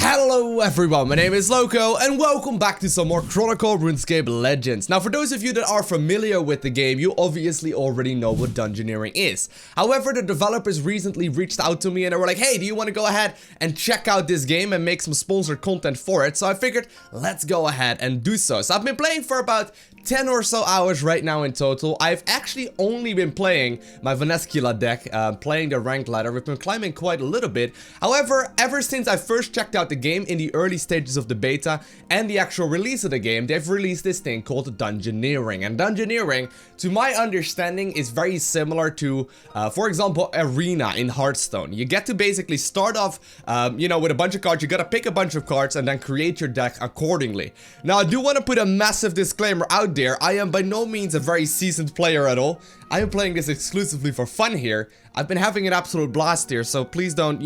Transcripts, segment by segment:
Hello everyone, my name is Lowko and welcome back to some more Chronicle RuneScape Legends. Now for those of you that are familiar with the game, you obviously already know what Dungeoneering is. However, the developers recently reached out to me and they were like, hey, do you want to go ahead and check out this game and make some sponsored content for it? So I figured, let's go ahead and do so. So I've been playing for about 10 or so hours right now in total. I've actually only been playing my Vanescula deck, playing the rank ladder. We've been climbing quite a little bit. However, ever since I first checked out the game in the early stages of the beta and the actual release of the game, they've released this thing called Dungeoneering. And Dungeoneering, to my understanding, is very similar to, for example, Arena in Hearthstone. You get to basically start off, with a bunch of cards. You gotta pick a bunch of cards and then create your deck accordingly. Now, I do want to put a massive disclaimer out there. I am by no means a very seasoned player at all. I am playing this exclusively for fun here. I've been having an absolute blast here, so please don't,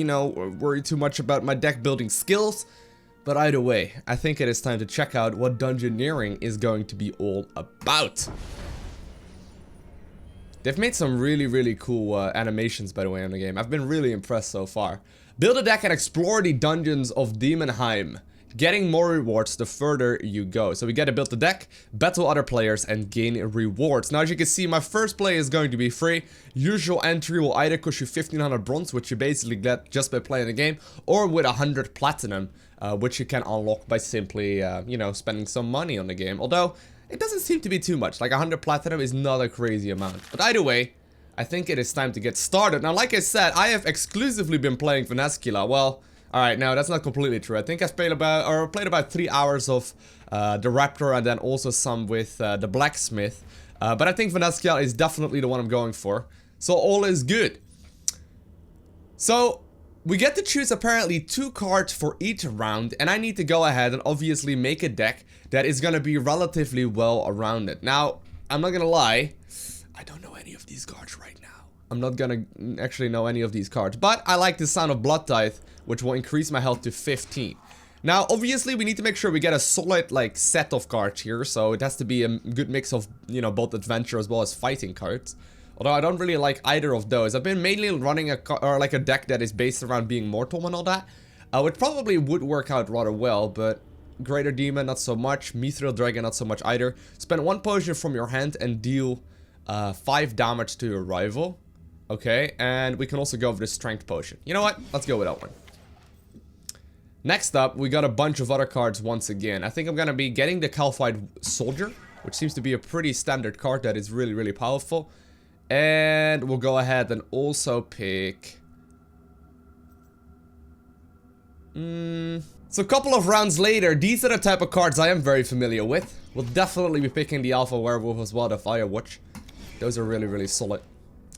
worry too much about my deck building skills. But either way, I think it is time to check out what Dungeoneering is going to be all about. They've made some really cool animations, by the way, in the game. I've been really impressed so far. Build a deck and explore the dungeons of Demonheim, getting more rewards the further you go. So we get to build the deck, battle other players, and gain rewards. Now, as you can see, my first play is going to be free. Usual entry will either cost you 1500 bronze, which you basically get just by playing the game, or with 100 platinum, which you can unlock by simply, spending some money on the game. Although, it doesn't seem to be too much. Like, 100 platinum is not a crazy amount. But either way, I think it is time to get started. Now, like I said, I have exclusively been playing Vanescula. Well, alright, no, that's not completely true. I think I've played about 3 hours of the Raptor and then also some with the Blacksmith. But I think Vanescula is definitely the one I'm going for. So all is good. So we get to choose apparently 2 cards for each round, and I need to go ahead and obviously make a deck that is going to be relatively well rounded. Now, I'm not going to lie, I don't know any of these cards right now. I'm not going to actually know any of these cards, but I like the sound of Blood Tithe, which will increase my health to 15. Now, obviously, we need to make sure we get a solid, set of cards here. So it has to be a good mix of, both adventure as well as fighting cards. Although I don't really like either of those. I've been mainly running a deck that is based around being mortal and all that. Which probably would work out rather well, but Greater Demon, not so much. Mithril Dragon, not so much either. Spend 1 potion from your hand and deal 5 damage to your rival. Okay, and we can also go over the Strength Potion. You know what? Let's go with that one. Next up, we got a bunch of other cards once again. I think I'm gonna be getting the Calcified Soldier, which seems to be a pretty standard card that is really powerful. And we'll go ahead and also pick... So a couple of rounds later, these are the type of cards I am very familiar with. We'll definitely be picking the Alpha Werewolf as well, the Firewatch. Those are really solid.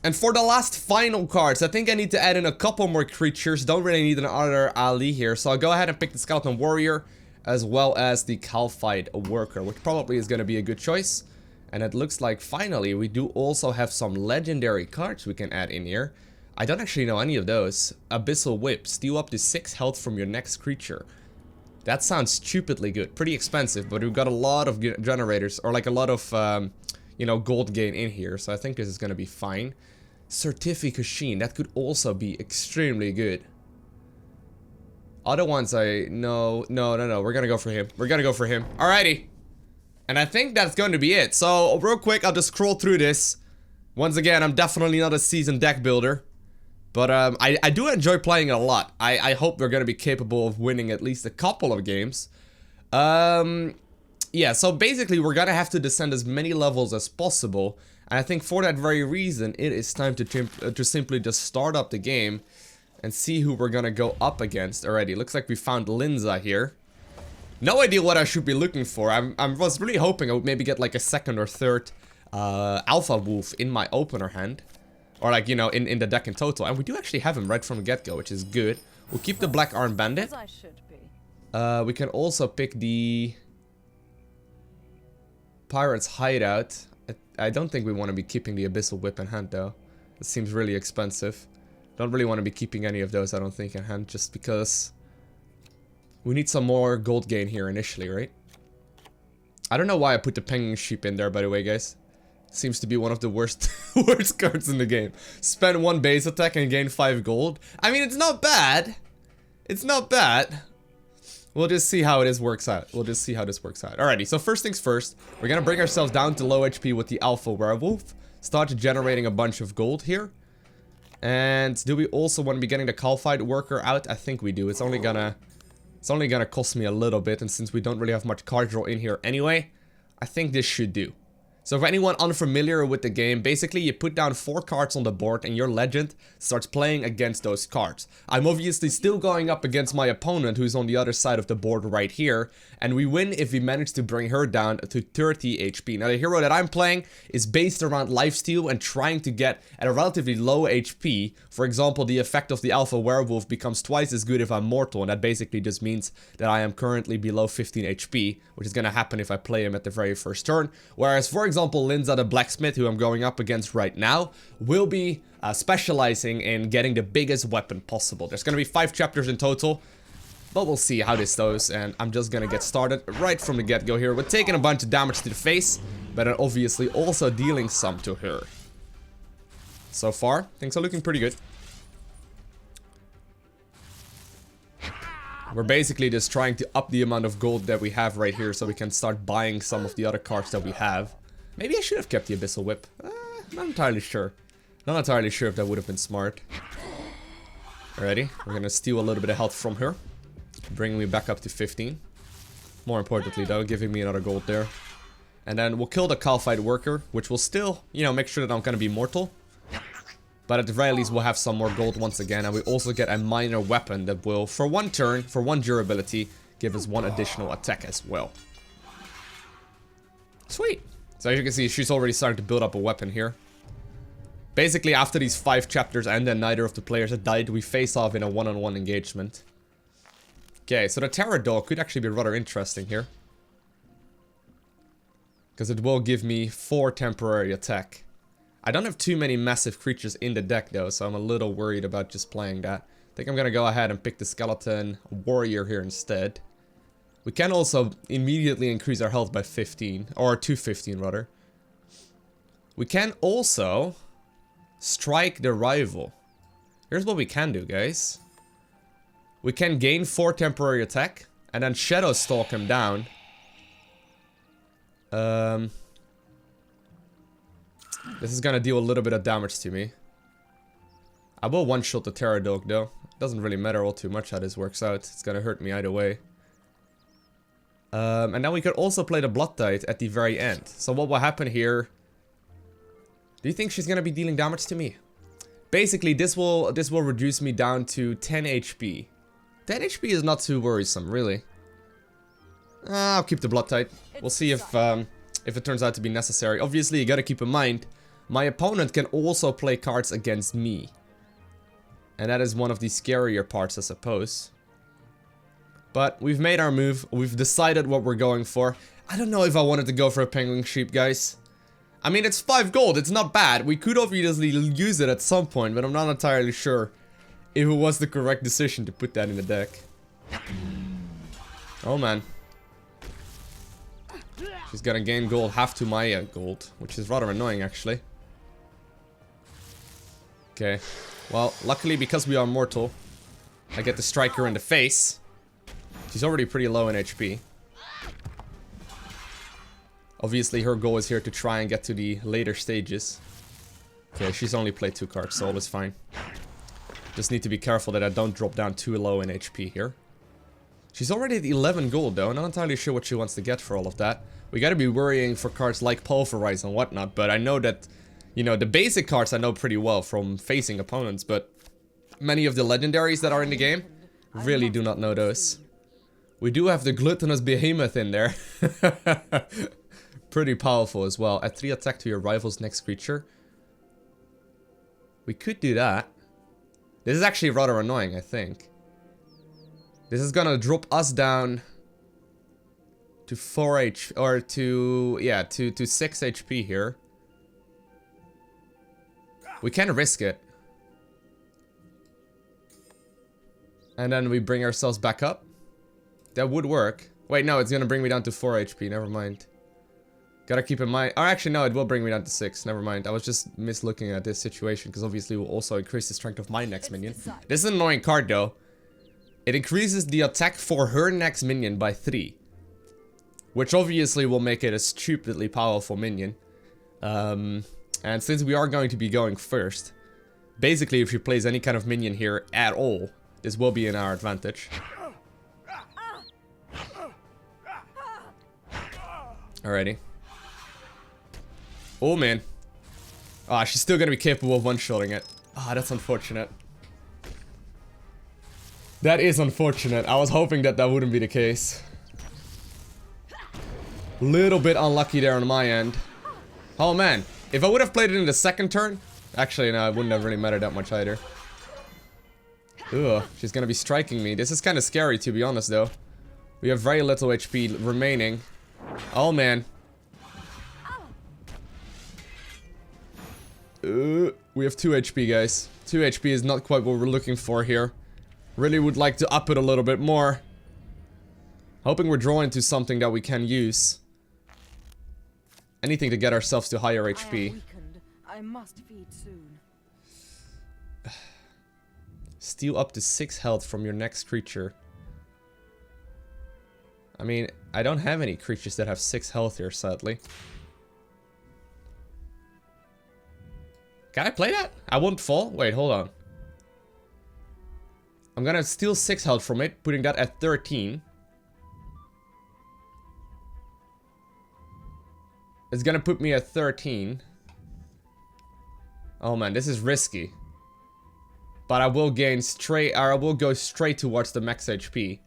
And for the last final cards, I think I need to add in a couple more creatures. Don't really need another Ali here. So I'll go ahead and pick the Skeleton Warrior as well as the Calcified Worker, which probably is going to be a good choice. And it looks like finally we do also have some legendary cards we can add in here. I don't actually know any of those. Abyssal Whip. Steal up to 6 health from your next creature. That sounds stupidly good. Pretty expensive, but we've got a lot of generators, or a lot of, gold gain in here. So I think this is going to be fine. Certificate Sheen, that could also be extremely good. Other ones no, we're gonna go for him. Alrighty. And I think that's going to be it. So real quick, I'll just scroll through this. Once again, I'm definitely not a seasoned deck builder, but I do enjoy playing it a lot. I hope we're gonna be capable of winning at least a couple of games. Yeah, so basically we're gonna have to descend as many levels as possible. And I think for that very reason, it is time to simply just start up the game and see who we're gonna go up against already. Looks like we found Linza here. No idea what I should be looking for. I was really hoping I would maybe get a second or third Alpha Wolf in my opener hand. Or in the deck in total. And we do actually have him right from the get-go, which is good. We'll keep the Black Arm Bandit. We can also pick the Pirate's Hideout. I don't think we want to be keeping the Abyssal Whip in hand, though. It seems really expensive. Don't really want to be keeping any of those, I don't think, in hand, just because we need some more gold gain here initially, right? I don't know why I put the Penguin Sheep in there, by the way, guys. Seems to be one of the worst cards in the game. Spend 1 base attack and gain 5 gold. I mean, it's not bad. It's not bad. We'll just see how this works out. Alrighty, so first things first, we're gonna bring ourselves down to low HP with the Alpha Werewolf. Start generating a bunch of gold here. And do we also want to be getting the Calphite Worker out? I think we do. It's only gonna cost me a little bit, and since we don't really have much card draw in here anyway, I think this should do. So for anyone unfamiliar with the game, basically you put down 4 cards on the board and your legend starts playing against those cards. I'm obviously still going up against my opponent who's on the other side of the board right here, and we win if we manage to bring her down to 30 HP. Now the hero that I'm playing is based around lifesteal and trying to get at a relatively low HP. For example, the effect of the Alpha Werewolf becomes twice as good if I'm mortal, and that basically just means that I am currently below 15 HP, which is gonna happen if I play him at the very first turn. Whereas, for example, Linza the Blacksmith, who I'm going up against right now, will be specializing in getting the biggest weapon possible. There's gonna be 5 chapters in total, but we'll see how this goes, and I'm just gonna get started right from the get-go here with taking a bunch of damage to the face, but then obviously also dealing some to her. So far, things are looking pretty good. We're basically just trying to up the amount of gold that we have right here so we can start buying some of the other cards that we have. Maybe I should have kept the Abyssal Whip. Not entirely sure. Not entirely sure if that would have been smart. Alrighty, we're gonna steal a little bit of health from her, bringing me back up to 15. More importantly though, giving me another gold there. And then we'll kill the Calphite Worker, which will still, you know, make sure that I'm gonna be mortal. But at the very least, we'll have some more gold once again, and we also get a minor weapon that will, for 1 turn, for 1 durability, give us 1 additional attack as well. Sweet. So as you can see, she's already starting to build up a weapon here. Basically, after these 5 chapters and then neither of the players had died, we face off in a one-on-one engagement. Okay, so the Terror Dog could actually be rather interesting here. Because it will give me 4 temporary attack. I don't have too many massive creatures in the deck though, so I'm a little worried about just playing that. I think I'm gonna go ahead and pick the Skeleton Warrior here instead. We can also immediately increase our health by 15, or to 15 rather. We can also strike the rival. Here's what we can do, guys. We can gain 4 temporary attack, and then Shadow Stalk him down. This is gonna deal a little bit of damage to me. I will one-shot the Terror Dog though. It doesn't really matter all too much how this works out. It's gonna hurt me either way. And then we could also play the Blood Tide at the very end. So what will happen here? Do you think she's gonna be dealing damage to me? Basically, this will reduce me down to 10 HP. 10 HP is not too worrisome, really. I'll keep the Blood Tide. We'll see if it turns out to be necessary. Obviously, you gotta keep in mind, my opponent can also play cards against me. And that is one of the scarier parts, I suppose. But we've made our move. We've decided what we're going for. I don't know if I wanted to go for a Penguin Sheep, guys. I mean, it's 5 gold. It's not bad. We could obviously use it at some point, but I'm not entirely sure if it was the correct decision to put that in the deck. Oh, man. She's gonna gain gold half to my gold, which is rather annoying, actually. Okay. Well, luckily, because we are mortal, I get to strike her in the face. She's already pretty low in HP. Obviously, her goal is here to try and get to the later stages. Okay, she's only played 2 cards, so all is fine. Just need to be careful that I don't drop down too low in HP here. She's already at 11 gold, though. Not entirely sure what she wants to get for all of that. We gotta be worrying for cards like Pulverize and whatnot, but I know that, you know, the basic cards I know pretty well from facing opponents, but many of the legendaries that are in the game, really do not know those. We do have the Gluttonous Behemoth in there. Pretty powerful as well. Add 3 attack to your rival's next creature. We could do that. This is actually rather annoying, I think. This is gonna drop us down to 4 HP, or to, yeah, to 6 HP here. We can risk it. And then we bring ourselves back up. That would work. Wait, no, it's gonna bring me down to 4 HP, never mind. Gotta keep in mind, or actually no, it will bring me down to 6, never mind. I was just mislooking at this situation, because obviously it will also increase the strength of my next minion. This is an annoying card though. It increases the attack for her next minion by 3. Which obviously will make it a stupidly powerful minion. And since we are going to be going first, basically if she plays any kind of minion here at all, this will be in our advantage. Alrighty. Oh man. Ah, she's still gonna be capable of one-shotting it. Ah, that's unfortunate. That is unfortunate. I was hoping that that wouldn't be the case. Little bit unlucky there on my end. Oh man, if I would have played it in the second turn, actually no, it wouldn't have really mattered that much either. Ugh, she's gonna be striking me. This is kind of scary to be honest though. We have very little HP remaining. Oh man. We have 2 HP guys. 2 HP is not quite what we're looking for here. Really would like to up it a little bit more. Hoping we're drawing to something that we can use. Anything to get ourselves to higher HP. I must feed soon. Steal up to 6 health from your next creature. I mean, I don't have any creatures that have 6 health here, sadly. Can I play that? I won't fall? Wait, hold on. I'm gonna steal 6 health from it, putting that at 13. It's gonna put me at 13. Oh man, this is risky. But I will gain straight, or I will go straight towards the max HP.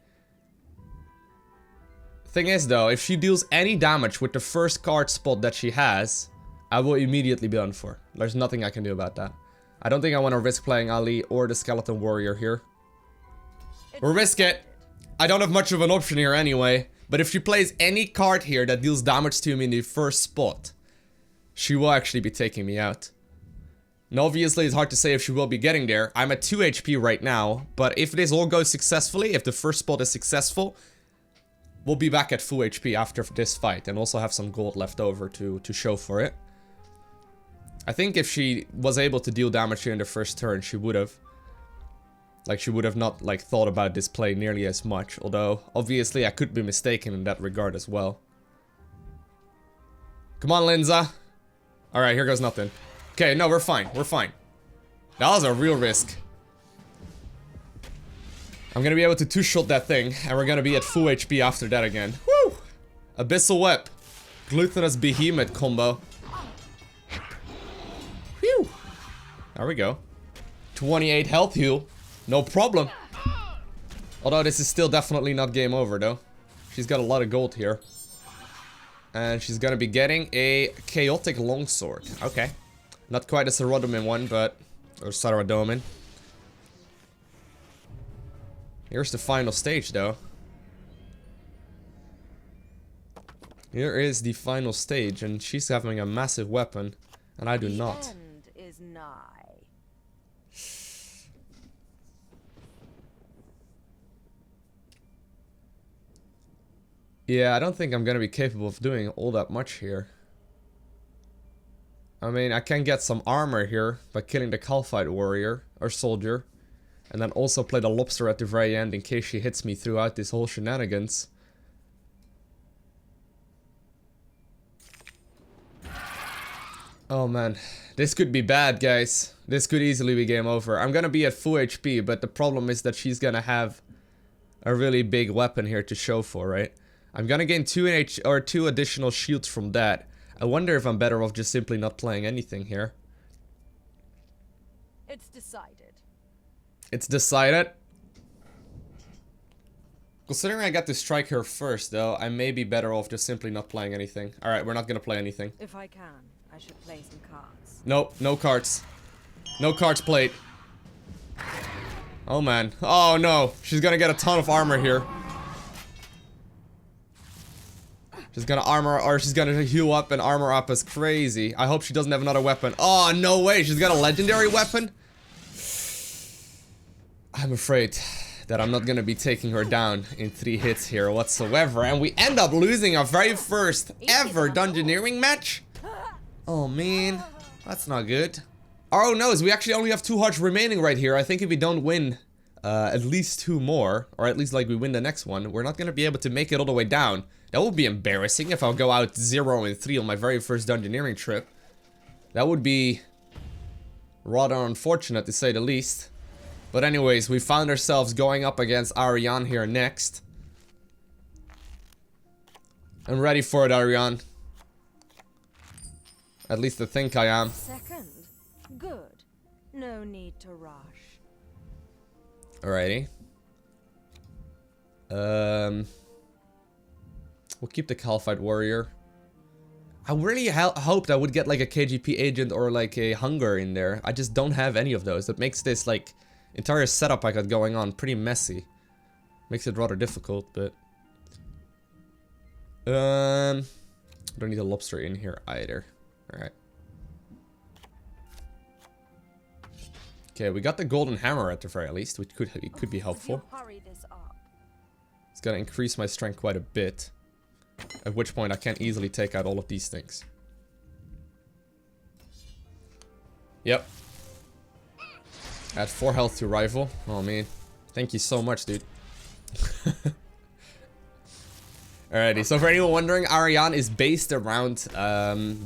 Thing is though, if she deals any damage with the first card spot that she has, I will immediately be done for. There's nothing I can do about that. I don't think I want to risk playing Ali or the Skeleton Warrior here. We'll risk it. I don't have much of an option here anyway. But if she plays any card here that deals damage to me in the first spot, she will actually be taking me out. Now obviously it's hard to say if she will be getting there. I'm at 2 HP right now, but if this all goes successfully, if the first spot is successful, we'll be back at full HP after this fight and also have some gold left over to show for it. I think if she was able to deal damage here in the first turn, she would have. Like, she would have not, like, thought about this play nearly as much. Although, obviously, I could be mistaken in that regard as well. Come on, Linza. Alright, here goes nothing. Okay, no, we're fine. We're fine. That was a real risk. I'm gonna be able to two-shot that thing, and we're gonna be at full HP after that again. Woo! Abyssal Whip. Glutinous Behemoth combo. Whew! There we go. 28 health heal. No problem. Although this is still definitely not game over though. She's got a lot of gold here. And she's gonna be getting a Chaotic Longsword. Okay. Not quite a Saradomin one, but... Or Saradomin. Here's the final stage though. Here is the final stage, and she's having a massive weapon. And I do not. The end is nigh. Yeah, I don't think I'm gonna be capable of doing all that much here. I mean, I can get some armor here by killing the Calphite warrior, or soldier. And then also play the lobster at the very end in case she hits me throughout this whole shenanigans. Oh man, this could be bad, guys. This could easily be game over. I'm gonna be at full HP, but the problem is that she's gonna have a really big weapon here to show for, right? I'm gonna gain 2 additional shields from that. I wonder if I'm better off just simply not playing anything here. It's decided. It's decided? Considering I got to strike her first, though, I may be better off just simply not playing anything. Alright, we're not gonna play anything. If I can, I should play some cards. Nope, no cards. No cards played. Oh man. Oh no, she's gonna get a ton of armor here. She's gonna armor, or she's gonna heal up and armor up as crazy. I hope she doesn't have another weapon. Oh, no way, she's got a legendary weapon? I'm afraid that I'm not gonna be taking her down in 3 hits here whatsoever. And we end up losing our very first ever Dungeoneering match? Oh man, that's not good. Oh no, we actually only have 2 hearts remaining right here. I think if we don't win at least 2 more, or at least like we win the next one, we're not gonna be able to make it all the way down. That would be embarrassing if I'll go out 0-3 on my very first Dungeoneering trip. That would be rather unfortunate to say the least. But anyways, we found ourselves going up against Ariane here next. I'm ready for it, Ariane. At least I think I am. Second. Good. No need to rush. Alrighty. We'll keep the Caliphate Warrior. I really hoped I would get like a KGP agent or like a Hunger in there. I just don't have any of those. That makes this like entire setup I got going on pretty messy. Makes it rather difficult, but don't need a lobster in here either. Alright. Okay, we got the golden hammer at the very least, which could be helpful. Hurry this up. It's gonna increase my strength quite a bit. At which point I can easily take out all of these things. Yep. Add 4 health to rival. Oh man. Thank you so much, dude. Alrighty, so for anyone wondering, Ariane is based around,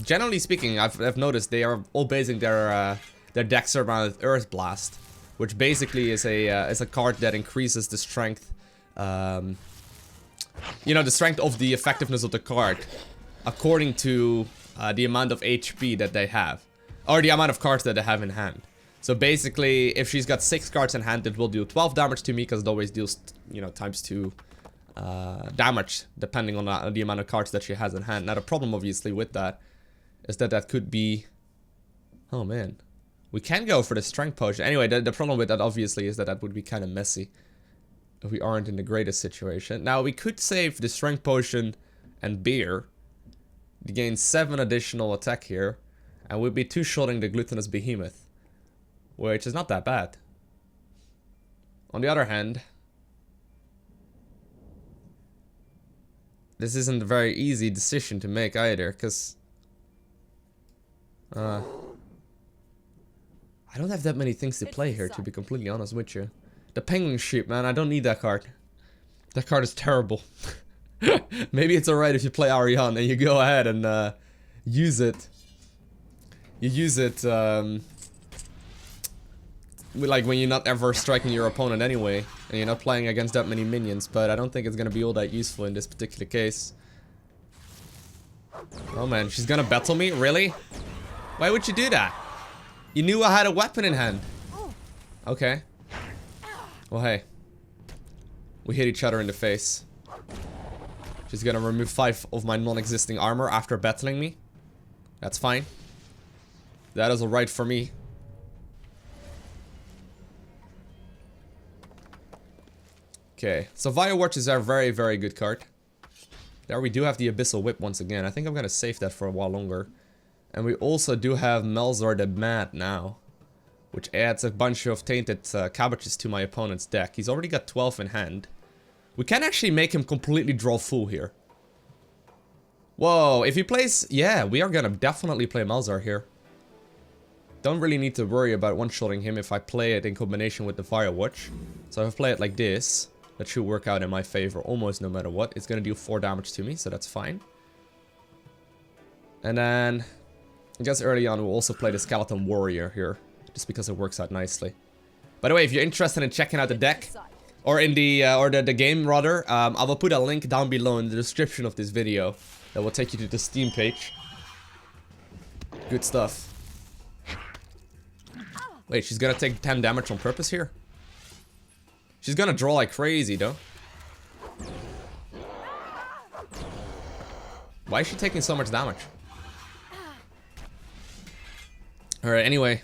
generally speaking, I've noticed they are all basing their decks around Earth Blast, which basically is a card that increases the strength, you know, the strength of the effectiveness of the card according to the amount of HP that they have, or the amount of cards that they have in hand. So basically, if she's got 6 cards in hand, it will do 12 damage to me, because it always deals, you know, times 2 damage, depending on the amount of cards that she has in hand. Now, the problem, obviously, with that is that that could be... Oh, man. We can go for the strength potion. Anyway, the problem with that, obviously, is that that would be kind of messy if we aren't in the greatest situation. Now, we could save the strength potion and beer to gain 7 additional attack here, and we'd be 2-shotting the Glutinous Behemoth, which is not that bad. On the other hand, this isn't a very easy decision to make either, because I don't have that many things to play here, to be completely honest with you. The Penguin Sheep, man, I don't need that card. That card is terrible. Maybe it's alright if you play Ariane and you go ahead and use it. You use it like when you're not ever striking your opponent anyway, and you're not playing against that many minions, but I don't think it's gonna be all that useful in this particular case. Oh man, she's gonna battle me? Really? Why would you do that? You knew I had a weapon in hand. Okay. Well, hey. We hit each other in the face. She's gonna remove 5 of my non-existing armor after battling me. That's fine. That is alright for me. Okay, so Firewatch is our very, very good card. There we do have the Abyssal Whip once again. I think I'm gonna save that for a while longer. And we also do have Melzar the Mad now, which adds a bunch of tainted cabbages to my opponent's deck. He's already got 12 in hand. We can actually make him completely draw full here. Whoa, if he plays... Yeah, we are gonna definitely play Melzar here. Don't really need to worry about one-shotting him if I play it in combination with the Firewatch. So if I play it like this, that should work out in my favor almost no matter what. It's gonna do 4 damage to me, so that's fine. And then... I guess early on we'll also play the Skeleton Warrior here, just because it works out nicely. By the way, if you're interested in checking out the deck, or in the game rather, I will put a link down below in the description of this video that will take you to the Steam page. Good stuff. Wait, she's gonna take 10 damage on purpose here? She's gonna draw like crazy though. Why is she taking so much damage? Alright, anyway.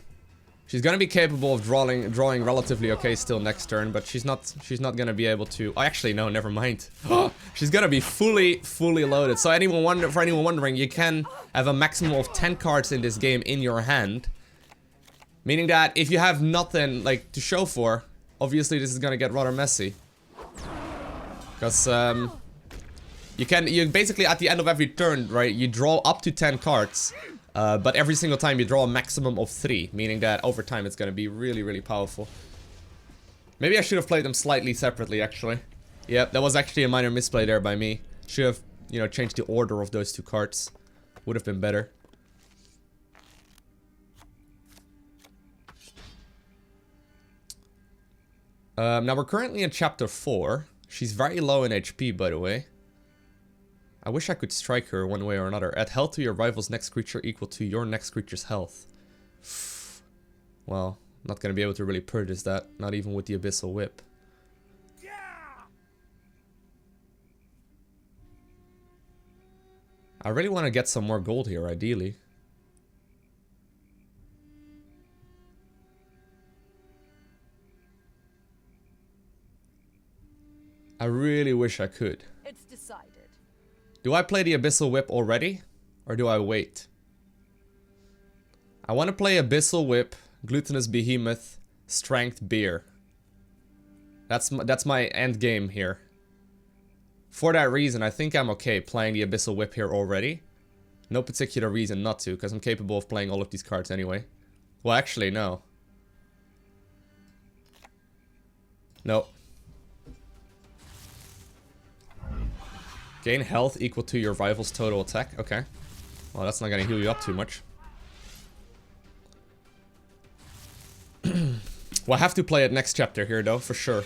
She's gonna be capable of drawing relatively okay still next turn, but she's not gonna be able to... Oh, actually, no, never mind. She's gonna be fully loaded. So for anyone wondering, you can have a maximum of 10 cards in this game in your hand. Meaning that if you have nothing, like, to show for, obviously this is gonna get rather messy. Because, you basically, at the end of every turn, right, you draw up to 10 cards. But every single time you draw a maximum of 3, meaning that over time it's gonna be really, really powerful. Maybe I should have played them slightly separately, actually. Yep, that was actually a minor misplay there by me. Should have, you know, changed the order of those two cards. Would have been better. Now we're currently in chapter 4. She's very low in HP, by the way. I wish I could strike her one way or another. Add health to your rival's next creature equal to your next creature's health. Well, not gonna be able to really purchase that. Not even with the Abyssal Whip. I really want to get some more gold here, ideally. I really wish I could. It's decided. Do I play the Abyssal Whip already? Or do I wait? I want to play Abyssal Whip, Glutinous Behemoth, Strength Beer. That's my end game here. For that reason, I think I'm okay playing the Abyssal Whip here already. No particular reason not to, because I'm capable of playing all of these cards anyway. Well, actually, no. No. Gain health equal to your rival's total attack. Okay. Well, that's not going to heal you up too much. We'll have to play it next chapter here, though, for sure.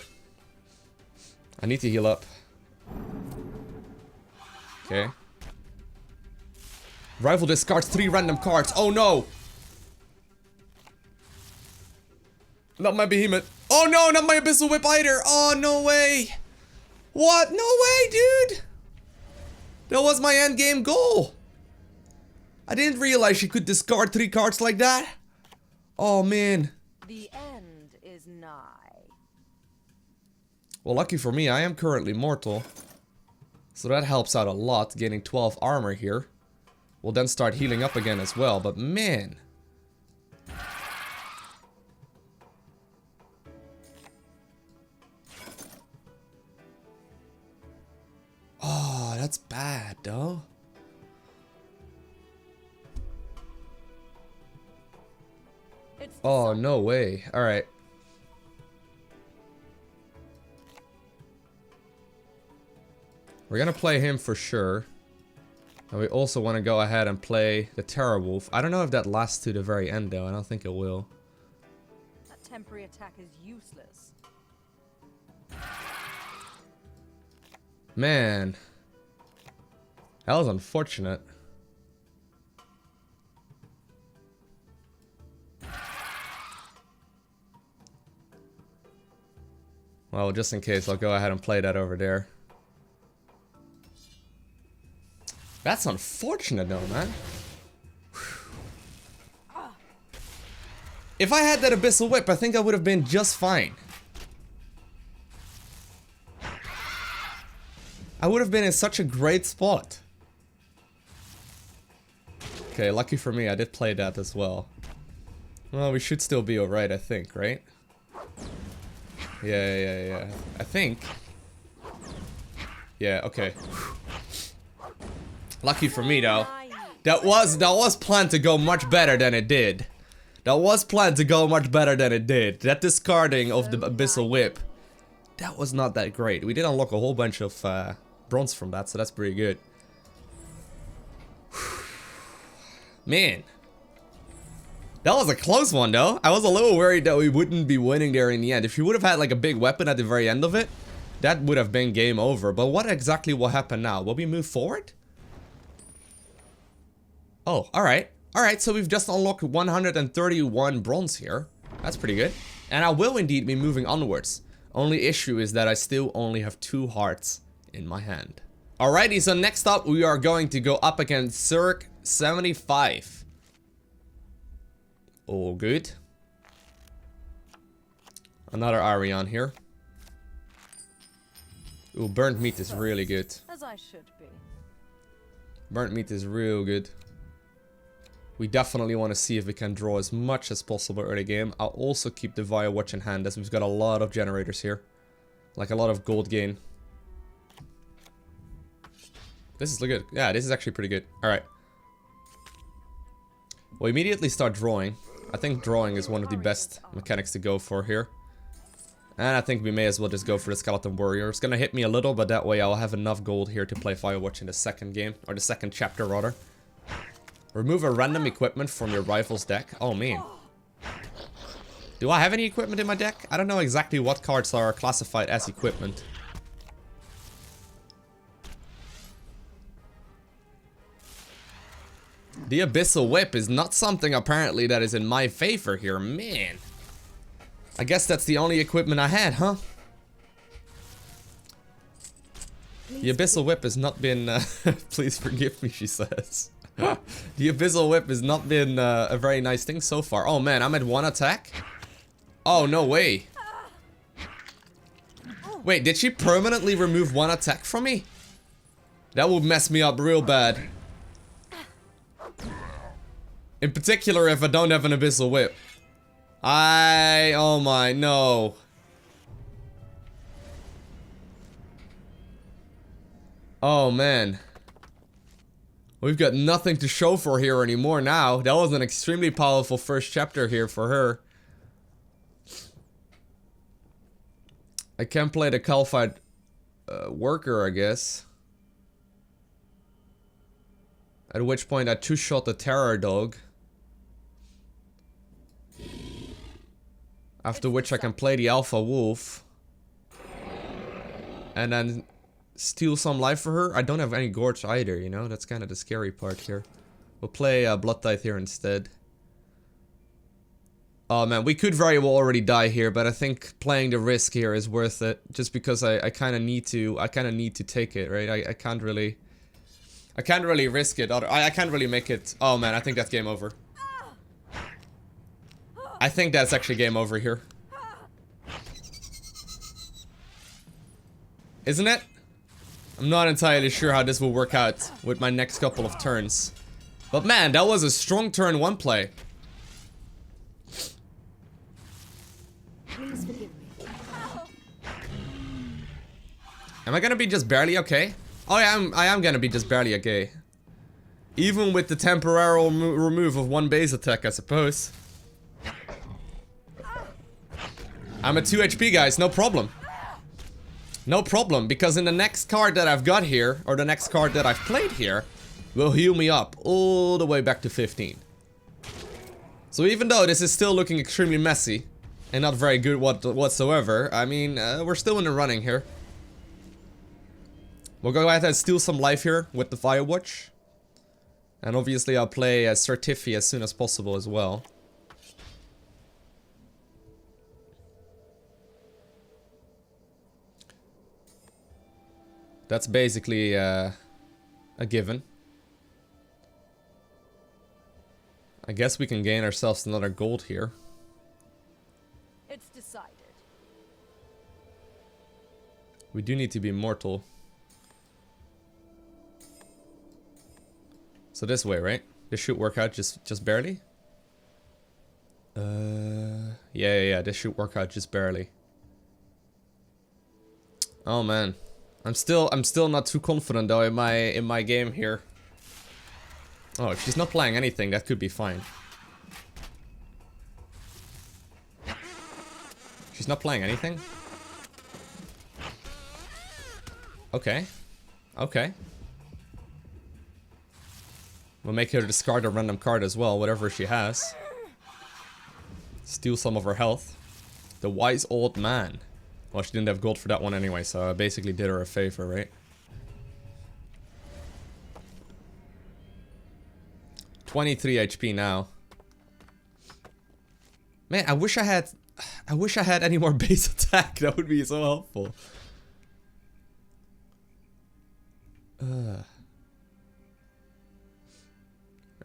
I need to heal up. Okay. Rival discards 3 random cards. Oh, no! Not my behemoth. Oh, no, not my Abyssal Whip either. Oh, no way. What? No way, dude. That was my endgame goal. I didn't realize she could discard 3 cards like that. Oh, man. The end is nigh. Well, lucky for me, I am currently mortal. So that helps out a lot, gaining 12 armor here. We'll then start healing up again as well, but man. Oh, that's bad, though. Oh, no way. Alright. We're gonna play him for sure. And we also want to go ahead and play the Terror Wolf. I don't know if that lasts to the very end, though. I don't think it will. That temporary attack is useless. Man. That was unfortunate. Well, just in case, I'll go ahead and play that over there. That's unfortunate though, man. If I had that Abyssal Whip, I think I would have been just fine. I would have been in such a great spot. Okay, lucky for me, I did play that as well. Well, we should still be alright, I think, right? Yeah. I think. Yeah, okay. Lucky for me, though. That was planned to go much better than it did. That was planned to go much better than it did. That discarding of the Abyssal Whip, that was not that great. We did unlock a whole bunch of bronze from that, so that's pretty good. Man. That was a close one, though. I was a little worried that we wouldn't be winning there in the end. If you would have had like a big weapon at the very end of it, that would have been game over. But what exactly will happen now? Will we move forward? Oh, alright. Alright, so we've just unlocked 131 bronze here. That's pretty good. And I will indeed be moving onwards. Only issue is that I still only have 2 hearts in my hand. Alrighty, so next up we are going to go up against Cirque 75. Oh, good. Another Arion here. Ooh, burnt meat is really good. As I should be. Burnt meat is real good. We definitely want to see if we can draw as much as possible early game. I'll also keep the Via Watch in hand as we've got a lot of generators here. Like a lot of gold gain. This is good. Yeah, this is actually pretty good. Alright. We'll immediately start drawing. I think drawing is one of the best mechanics to go for here. And I think we may as well just go for the Skeleton Warrior. It's gonna hit me a little, but that way I'll have enough gold here to play Firewatch in the second game. Or the second chapter, rather. Remove a random equipment from your rival's deck. Oh, man. Do I have any equipment in my deck? I don't know exactly what cards are classified as equipment. The Abyssal Whip is not something apparently that is in my favor here. Man. I guess that's the only equipment I had, huh? The Abyssal Whip has not been... please forgive me, she says. The Abyssal Whip has not been a very nice thing so far. Oh man, I'm at 1 attack? Oh, no way. Wait, did she permanently remove 1 attack from me? That would mess me up real bad. In particular, if I don't have an Abyssal Whip. Oh my, no. Oh man. We've got nothing to show for here anymore now. That was an extremely powerful first chapter here for her. I can play the Qualified Worker, I guess. At which point I two-shot the Terror Dog. After which I can play the Alpha Wolf. And then steal some life for her. I don't have any Gorge either, you know? That's kind of the scary part here. We'll play Blood Tithe here instead. Oh man, we could very well already die here, but I think playing the risk here is worth it. Just because I kind of need to, take it, right? I can't really risk it. I can't really make it. Oh man, I think that's game over. I think that's actually game over here. Isn't it? I'm not entirely sure how this will work out with my next couple of turns. But man, that was a strong turn 1 play. Please forgive me. Am I gonna be just barely okay? Oh yeah, I am gonna be just barely okay. Even with the temporary remove of 1 base attack, I suppose. I'm at 2 HP, guys, no problem. No problem, because in the next card that I've got here, or the next card that I've played here, will heal me up all the way back to 15. So even though this is still looking extremely messy, and not very good whatsoever, I mean, we're still in the running here. We'll go ahead and steal some life here with the Firewatch. And obviously I'll play Certifi as soon as possible as well. That's basically a given. I guess we can gain ourselves another gold here. It's decided. We do need to be immortal. So this way, right? This should work out just barely. Yeah. This should work out just barely. Oh man. I'm still not too confident though in my game here. Oh, if she's not playing anything, that could be fine. She's not playing anything? Okay. Okay. We'll make her discard a random card as well, whatever she has. Steal some of her health. The Wise Old Man. Well, she didn't have gold for that one anyway, so I basically did her a favor, right? 23 HP now. Man, I wish I had any more base attack. That would be so helpful.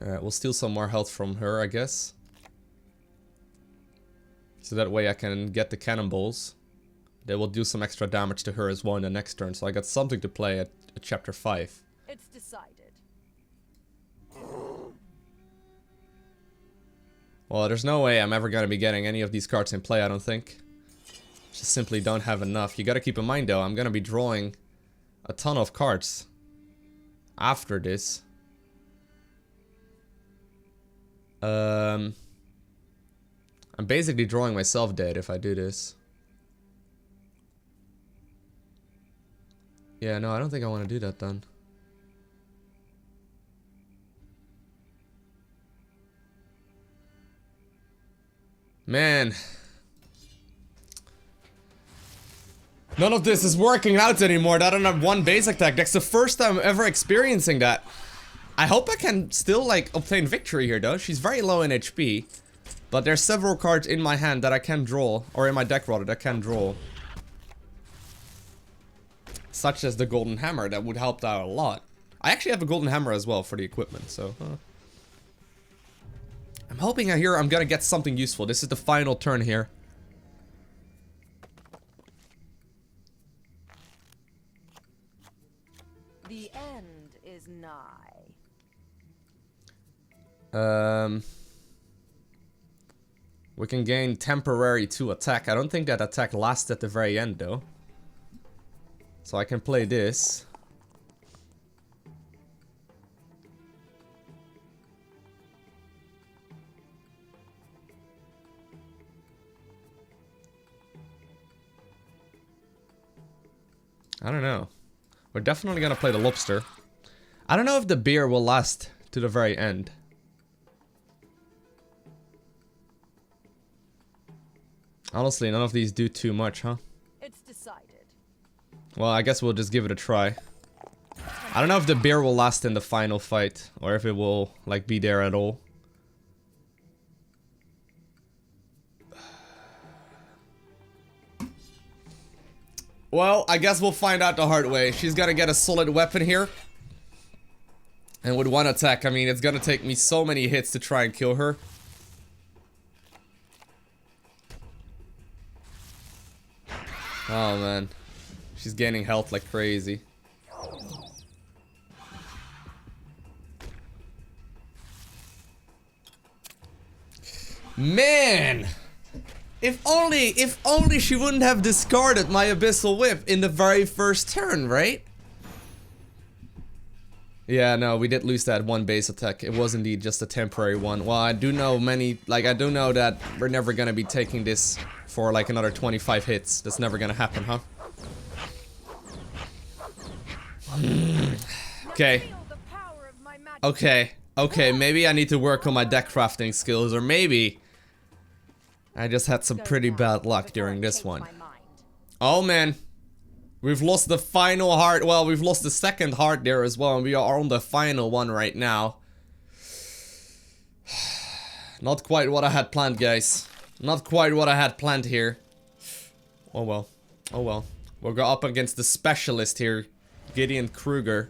Alright, we'll steal some more health from her, I guess. So that way I can get the cannonballs. They will do some extra damage to her as well in the next turn. So I got something to play at chapter 5. It's decided. Well, there's no way I'm ever gonna be getting any of these cards in play, I don't think. Just simply don't have enough. You gotta keep in mind though, I'm gonna be drawing a ton of cards after this. I'm basically drawing myself dead if I do this. Yeah, no, I don't think I want to do that then. Man. None of this is working out anymore. I don't have one basic attack. That's the first time I'm ever experiencing that. I hope I can still, like, obtain victory here, though. She's very low in HP. But there's several cards in my hand that I can draw. Or in my deck, rather, that I can draw. Such as the Golden Hammer. That would help out a lot. I actually have a Golden Hammer as well for the equipment, so... I'm hoping here I'm gonna get something useful. This is the final turn here. The end is nigh. We can gain temporary 2 attack. I don't think that attack lasts at the very end though. So I can play this. I don't know. We're definitely gonna play the lobster. I don't know if the beer will last to the very end. Honestly, none of these do too much, huh? It's decided. Well, I guess we'll just give it a try. I don't know if the beer will last in the final fight, or if it will, like, be there at all. Well, I guess we'll find out the hard way. She's gonna get a solid weapon here. And with 1 attack, I mean, it's gonna take me so many hits to try and kill her. Oh, man. She's gaining health like crazy. Man! If only she wouldn't have discarded my Abyssal Whip in the very first turn, right? Yeah, no, we did lose that 1 base attack. It was indeed just a temporary one. Well, I do know I do know that we're never gonna be taking this for like another 25 hits. That's never gonna happen, huh? Okay. Okay, maybe I need to work on my deck crafting skills, or maybe I just had some pretty bad luck during this one. Oh man, we've lost the final heart. Well, we've lost the second heart there as well, and we are on the final one right now. Not quite what I had planned, guys. Not quite what I had planned here. Oh well. Oh well. We'll go up against the specialist here, Gideon Kruger,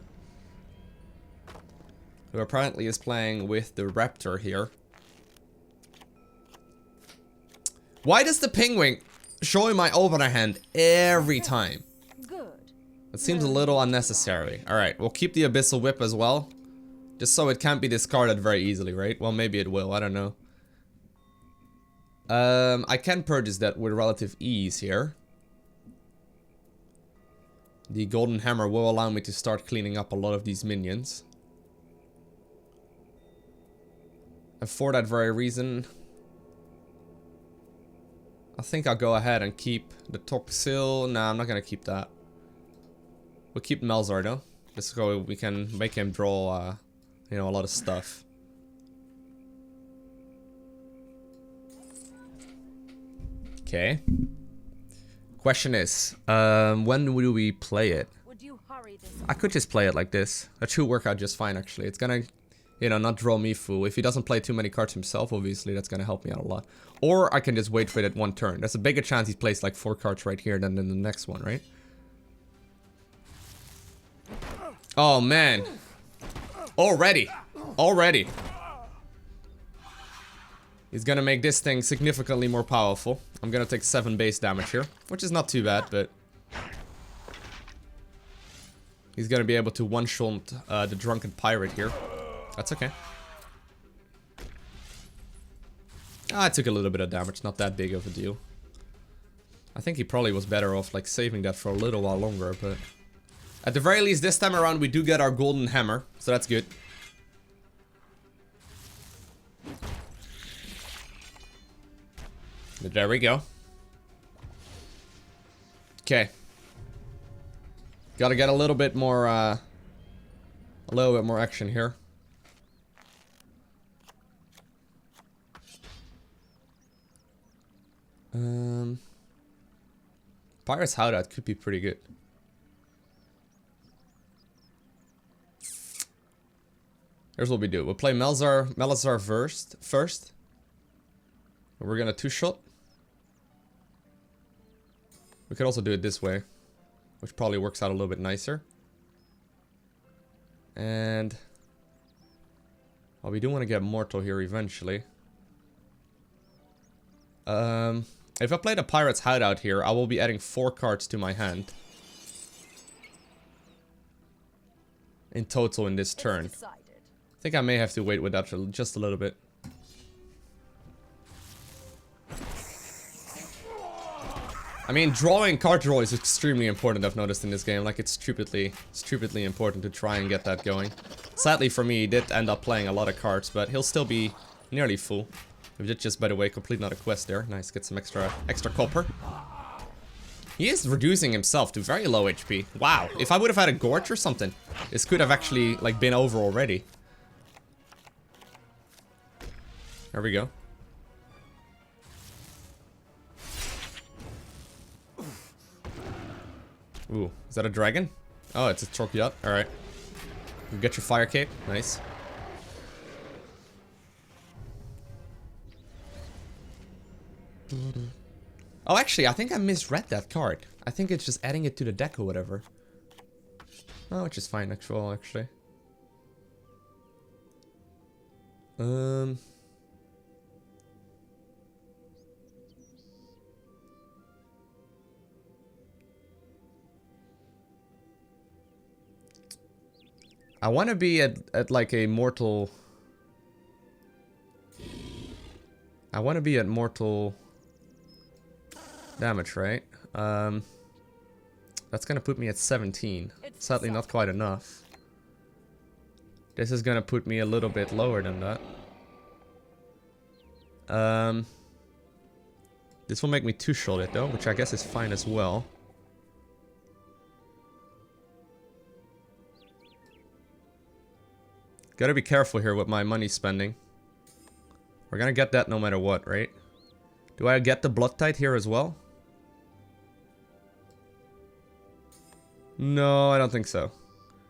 who apparently is playing with the Raptor here. Why does the penguin show my opener hand every time? Good. It seems a little unnecessary. Alright, we'll keep the Abyssal Whip as well. Just so it can't be discarded very easily, right? Well, maybe it will, I don't know. I can purchase that with relative ease here. The Golden Hammer will allow me to start cleaning up a lot of these minions. And for that very reason, I think I'll go ahead and keep the Toxil. Nah, I'm not gonna keep that. We'll keep Melzar though, just so we can make him draw, you know, a lot of stuff. Okay. Question is, when will we play it? Would you hurry this I could just play it like this. That should work out just fine, actually. It's gonna, you know, not draw me fool. If he doesn't play too many cards himself, obviously, that's gonna help me out a lot. Or I can just wait for it at 1 turn. There's a bigger chance he plays like 4 cards right here than in the next one, right? Oh, man. Already. Already. He's gonna make this thing significantly more powerful. I'm gonna take 7 base damage here, which is not too bad, but he's gonna be able to one-shot the Drunken Pirate here. That's okay. I took a little bit of damage, not that big of a deal. I think he probably was better off like saving that for a little while longer, but at the very least this time around we do get our Golden Hammer, so that's good. But there we go. Okay. Gotta get a little bit more action here. Pirate's Hideout could be pretty good. Here's what we do. We'll play Melazar first. We're gonna two-shot. We could also do it this way, which probably works out a little bit nicer. And well, we do want to get Mortal here eventually. If I play the Pirate's Hideout here, I will be adding 4 cards to my hand in total in this turn. I think I may have to wait with that for just a little bit. I mean, drawing card draw is extremely important, I've noticed in this game. Like, it's stupidly important to try and get that going. Sadly for me, he did end up playing a lot of cards, but he'll still be nearly full. We did just, by the way, complete another quest there. Nice, get some extra copper. He is reducing himself to very low HP. Wow, if I would have had a Gorge or something, this could have actually, like, been over already. There we go. Ooh, is that a dragon? Oh, it's a Trokiot. Alright. You get your fire cape. Nice. Oh, actually, I think I misread that card. I think it's just adding it to the deck or whatever. Oh, which is fine, actually. I want to be at like a mortal... I want to be at mortal damage, right? That's gonna put me at 17. Sadly, not quite enough. This is gonna put me a little bit lower than that. This will make me two-shot it though, which I guess is fine as well. Gotta be careful here with my money spending. We're gonna get that no matter what, right? Do I get the Blood Tide here as well? No, I don't think so.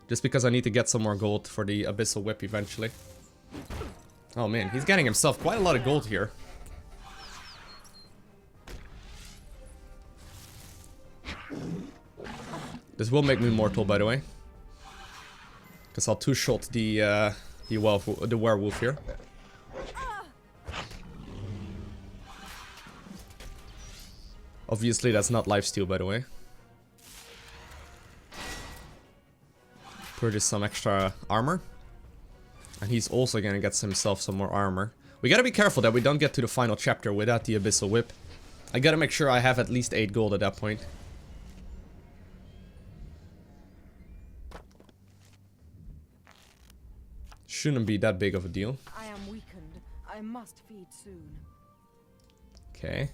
Just because I need to get some more gold for the Abyssal Whip eventually. Oh man, he's getting himself quite a lot of gold here. This will make me mortal, by the way. Because I'll two-shot the werewolf here. Obviously, that's not lifesteal, by the way. Purchase some extra armor. And he's also gonna get himself some more armor. We gotta be careful that we don't get to the final chapter without the Abyssal Whip. I gotta make sure I have at least 8 gold at that point. Shouldn't be that big of a deal. I am weakened. I must feed soon. Okay.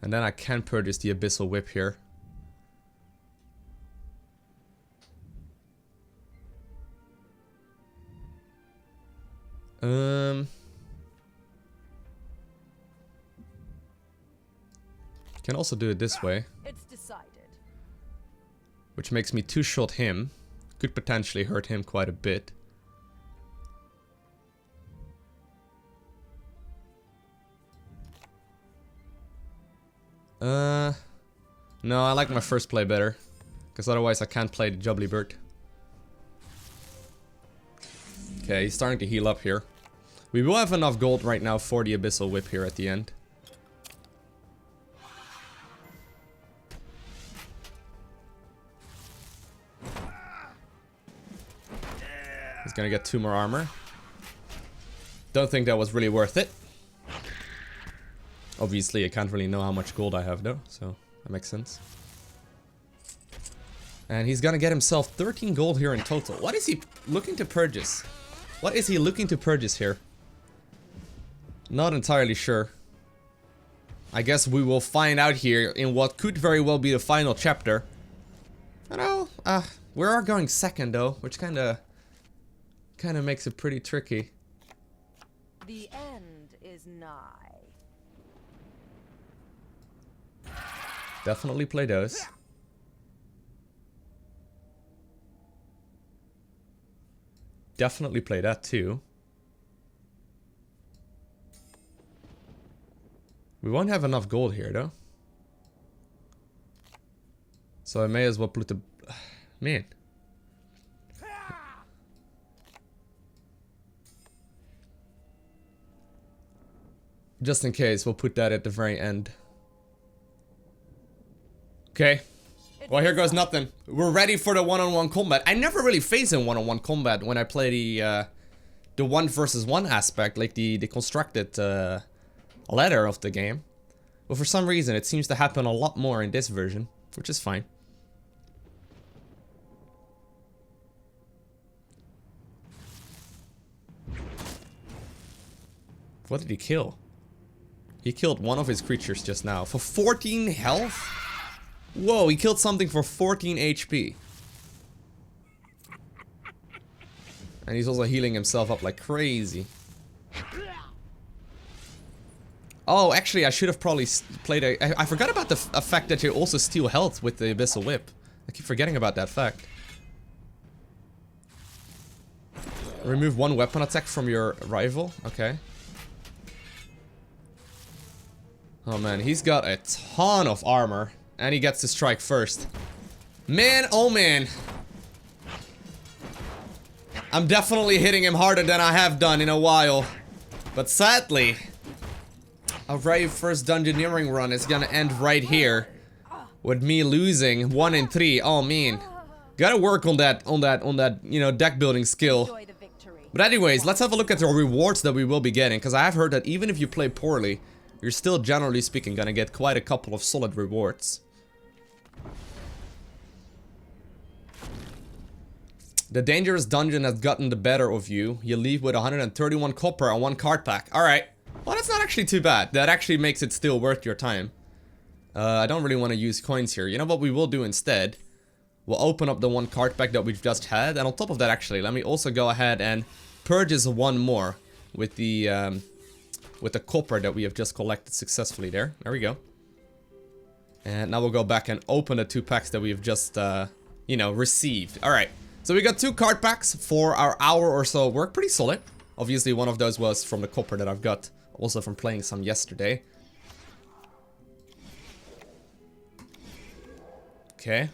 And then I can purchase the Abyssal Whip here. Can also do it this way. It's decided. Which makes me two-shot him. Could potentially hurt him quite a bit. No, I like my first play better. Because otherwise I can't play the Jubbly Bird. Okay, he's starting to heal up here. We will have enough gold right now for the Abyssal Whip here at the end. He's gonna get 2 more armor. Don't think that was really worth it. Obviously, I can't really know how much gold I have though, so that makes sense. And he's gonna get himself 13 gold here in total. What is he looking to purchase? What is he looking to purchase here? Not entirely sure. I guess we will find out here in what could very well be the final chapter. I know, we are going second though, which kinda makes it pretty tricky. The end is nigh. Definitely play those. Definitely play that too. We won't have enough gold here though. So I may as well put the... Man. Just in case, we'll put that at the very end. Okay. Well, here goes nothing. We're ready for the one-on-one combat. I never really face in one-on-one combat when I play the 1 versus 1 aspect, like the constructed ladder of the game. But for some reason, it seems to happen a lot more in this version, which is fine. What did he kill? He killed one of his creatures just now for 14 health? Whoa, he killed something for 14 HP. And he's also healing himself up like crazy. Oh, actually, I should have probably played I forgot about the fact that you also steal health with the Abyssal Whip. I keep forgetting about that fact. Remove 1 weapon attack from your rival. Okay. Oh man, he's got a ton of armor. And he gets to strike first. Man, oh man. I'm definitely hitting him harder than I have done in a while. But sadly, our very first Dungeoneering run is gonna end right here. With me losing 1 in 3. Oh man. Gotta work on that, you know, deck building skill. But anyways, let's have a look at the rewards that we will be getting. Because I have heard that even if you play poorly, you're still, generally speaking, gonna get quite a couple of solid rewards. The dangerous dungeon has gotten the better of you. You leave with 131 copper and 1 card pack. Alright. Well, that's not actually too bad. That actually makes it still worth your time. I don't really want to use coins here. You know what we will do instead? We'll open up the 1 card pack that we've just had. And on top of that, actually, let me also go ahead and purchase 1 more with the copper that we have just collected successfully there. There we go. And now we'll go back and open the 2 packs that we've just, you know, received. Alright. So we got 2 card packs for our hour or so work. Pretty solid. Obviously, one of those was from the copper that I've got. Also from playing some yesterday. Okay.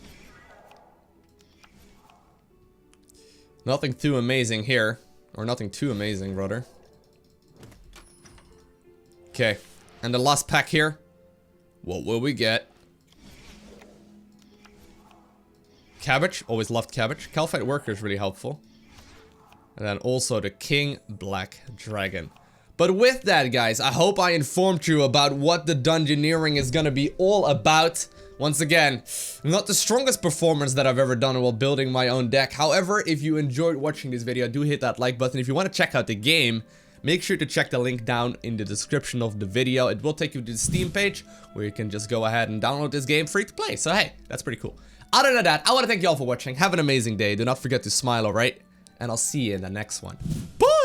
Nothing too amazing here. Or nothing too amazing, rather. Okay. And the last pack here. What will we get? Cabbage. Always loved cabbage. Calphite Worker is really helpful. And then also the King Black Dragon. But with that, guys, I hope I informed you about what the Dungeoneering is gonna be all about. Once again, not the strongest performance that I've ever done while building my own deck. However, if you enjoyed watching this video, do hit that like button. If you want to check out the game, make sure to check the link down in the description of the video. It will take you to the Steam page, where you can just go ahead and download this game free to play. So hey, that's pretty cool. Other than that, I want to thank you all for watching. Have an amazing day. Do not forget to smile, alright? And I'll see you in the next one. Bye!